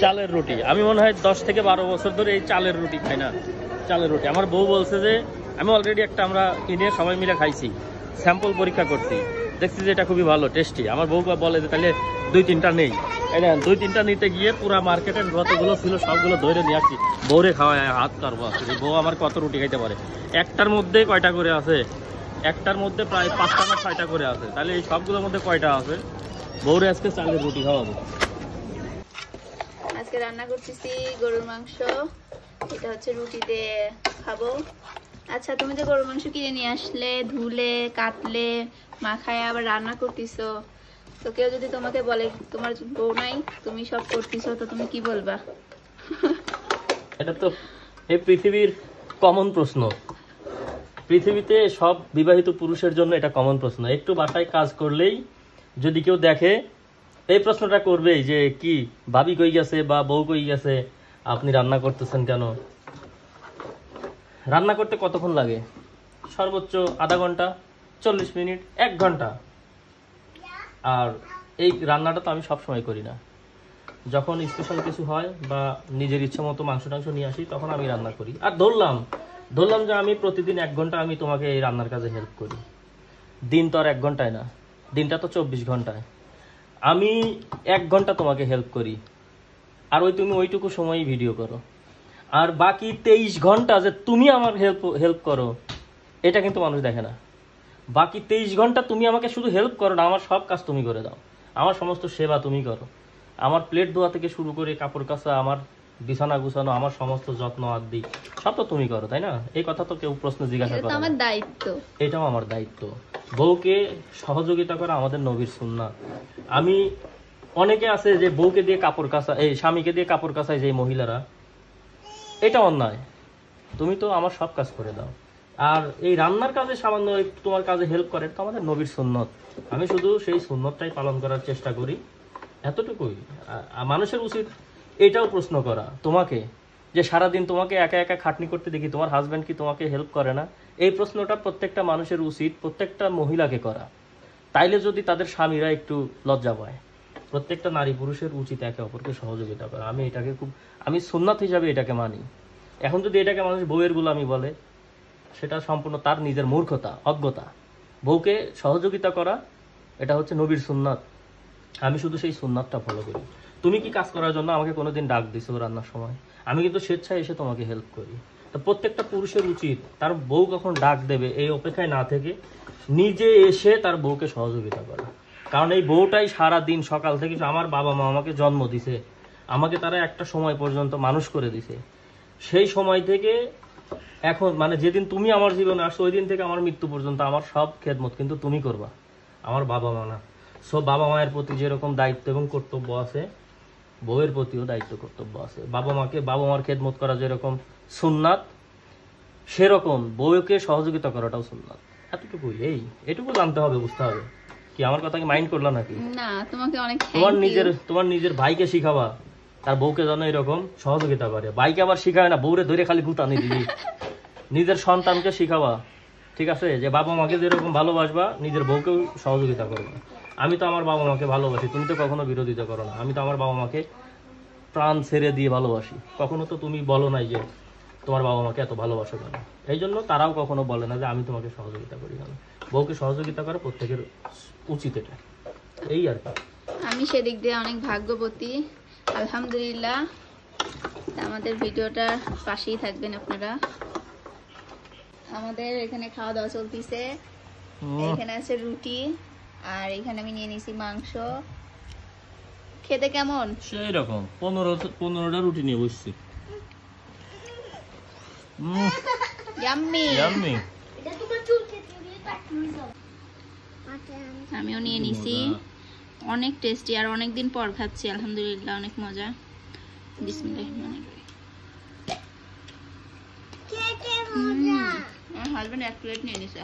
চালের রুটি। আমি মনে হয় 10 থেকে 12 বছর ধরে এই চালের রুটি খাই না। চালের রুটি আমার বউ বলছে যে, আমি অলরেডি একটা আমরা কিনে সবাই মিলে খাইছি, স্যাম্পল পরীক্ষা করছি, দেখছি যে এটা খুবই ভালো টেস্টি। আমার বউ বলে যে তাহলে 2-3টা নেই। এই না 2-3টা নিতে গিয়ে পুরা মার্কেটের যতগুলো ছিল সবগুলো ধরে নিয়ে আসছি। বউরে খাওয়ায় হাত কারবো আসছে। বউ আমার কত রুটি খাইতে পারে? একটার মধ্যে কয়টা করে আছে? একটার মধ্যে প্রায় 5টা না 6টা করে আছে। তাহলে এই সবগুলোর মধ্যে কয়টা আছে? বউরে আজকে চালের রুটি খাওয়াবো। আজকে রান্না করতেছি গরুর মাংস, এটা হচ্ছে রুটি দিয়ে খাবো। আচ্ছা, তুমি যে গরুর মাংস কিনে নিয়ে আসলে, ধুলে কাটলে মাখায় আবার রান্না করতেছো, তো কেউ যদি তোমাকে বলে তোমার বউ নাই, তুমি সব করতেছো, তো তুমি কি বলবা? এটা তো এই পৃথিবীর কমন প্রশ্ন। পৃথিবীতে সব বিবাহিত পুরুষের জন্য এটা কমন প্রশ্ন। একটু বাসায় কাজ করলেই যদি কেউ দেখে এই প্রশ্নটা করবেই যে কি ভাবি কই গেছে বা বউ কই গেছে, আপনি রান্না করতেছেন কেন? রান্না করতে কতক্ষণ লাগে? সর্বোচ্চ আধা ঘন্টা, 40 মিনিট, 1 ঘন্টা। আর এই রান্নাটা তো আমি সবসময় করি না। যখন স্পেশাল কিছু হয় বা নিজের ইচ্ছা মতো মাংস টাংস নিয়ে আসি, তখন আমি রান্না করি। আর ধরলাম যে আমি প্রতিদিন 1 ঘন্টা আমি তোমাকে এই রান্নার কাজে হেল্প করি। দিন তো আর 1 ঘন্টায় না, দিনটা তো 24 ঘন্টায়। আমি 1 ঘন্টা তোমাকে হেল্প করি, আর তুমি ওইটুকু সময়ই ভিডিও করো। আর বাকি 23 ঘন্টা যে তুমি আমার হেল্প করো, এটা কিন্তু মানুষ দেখে না। বাকি 23 ঘন্টা তুমি আমাকে শুধু হেল্প করো না, আমার সব কাজ তুমি করে দাও, আমার সমস্ত সেবা তুমি করো। আমার প্লেট ধোয়া থেকে শুরু করে কাপড় কাচা, আমার বিছানা গুছানো, আমার সমস্ত যত্ন আদি সব তো তুমি করো, তাই না? এই কথা তো কেউ প্রশ্ন জিজ্ঞাসা করে না। আমার দায়িত্ব, এটাও আমার দায়িত্ব। বউকে সহযোগিতা করা আমাদের নবীর সুন্নাহ। আমি অনেকে আছে যে বউকে দিয়ে কাপড় কাচা, এই স্বামীকে দিয়ে কাপড় কাচায় যে মহিলারা, এটা অন্যায়। তুমি তো আমার সব কাজ করে দাও। আর এই রান্নার কাজে সামান্য তোমার কাজে হেল্প করে, তো আমাদের নবীর সুন্নত। আমি শুধু সেই সুন্নতটাই পালন করার চেষ্টা করি, এতটুকুই। মানুষের উচিত এটাও প্রশ্ন করা তোমাকে, যে সারাদিন তোমাকে একা একা খাটনি করতে দেখি, তোমার হাজব্যান্ড কি তোমাকে হেল্প করে না? এই প্রশ্নটা প্রত্যেকটা মানুষের উচিত প্রত্যেকটা মহিলাকে করা। তাইলে যদি তাদের স্বামীরা একটু লজ্জা পায়। প্রত্যেকটা নারী পুরুষের উচিত একে অপরকে সহযোগিতা করা। আমি এটাকে আমি সুন্নাত হিসাবে এটাকে মানি। এখন যদি এটাকে মানুষ বউয়ের গোলামি বলে, সেটা সম্পূর্ণ তার নিজের মূর্খতা, অজ্ঞতা। বউকে সহযোগিতা করা এটা হচ্ছে নবীর সুন্নাত। আমি শুধু সেই সুন্নাতটা ফলো করি। তুমি কি কাজ করার জন্য আমাকে কোনোদিন ডাক দিছো রান্নার সময়? আমি কিন্তু স্বেচ্ছায় এসে তোমাকে হেল্প করি। তো প্রত্যেকটা পুরুষের উচিত তার বউ কখন ডাক দেবে এই অপেক্ষায় না থেকে নিজে এসে তার বউকে সহযোগিতা করা। কারণ এই বউটাই সারা দিন সকাল থেকে, আমার বাবা মা আমাকে জন্ম দিছে, আমাকে তারা একটা সময় পর্যন্ত মানুষ করে দিছে। সেই সময় থেকে এখন মানে যেদিন তুমি আমার জীবনে আসো, ওই দিন থেকে আমার মৃত্যু পর্যন্ত আমার সব খেদমত কিন্তু তুমি করবা, আমার বাবা মা না। সো বাবা মায়ের প্রতি যেরকম দায়িত্ব এবং কর্তব্য আছে, বউয়ের প্রতিও দায়িত্ব কর্তব্য আছে। বাবা মার খেদমত করা যেরকম সুন্নাত, সেরকম বউকে সহযোগিতা করাটাও সুন্নাত। এতটুকুই, এটুকু জানতে হবে, বুঝতে হবে। কি আমার কথাকে মাইন্ড করলা নাকি? না, তোমাকে অনেক তোমার নিজের ভাইকে শিখাবা তার বউকে যেন এরকম সহযোগিতা করে। ভাইকে আবার শিখায় না, বউরে ধরে খালি গুতানি দিবি। নিজের সন্তানকে শিখাবা, ঠিক আছে, যে বাবা মাকে যেরকম ভালোবাসবা নিজের বউকেও সহযোগিতা করবে। আমি তো আমার বাবা মাকে ভালোবাসি, তুমি তো কখনো বিরোধিতা করো না। আমি তো আমার বাবা মাকে প্রাণ ছেড়ে দিয়ে ভালোবাসি। কখনো তো তুমি বলো নাই যে তোমার বাবা মাকে এত ভালোবাসো কেন। এই জন্য তারাও কখনো বলে না যে আমি তোমাকে সহযোগিতা করি কেন। বউকে সহযোগিতা করা প্রত্যেকের উচিত, এটা এই আর কি। আমি সেদিক দিয়ে অনেক ভাগ্যবতী, আলহামদুলিল্লাহ। আমাদের ভিডিওটা পাশেই থাকবেন আপনারা। আমাদের এখানে খাওয়া দাওয়া চলতেছে। এখানে আছে রুটি, আর এখানে আমি নিয়ে নিয়েছি মাংস। খেতে কেমন? সেই রকম 15টা রুটি নিয়ে বসছি। আমিও নিয়ে নিছি, অনেক টেস্টি আর অনেকদিন পর খাচ্ছি, আলহামদুলিল্লাহ অনেক মজা। বিসমিল্লাহির রহমানির রহিম। আমার হাজবেন্ড 1 প্লেট নিয়ে নিছে।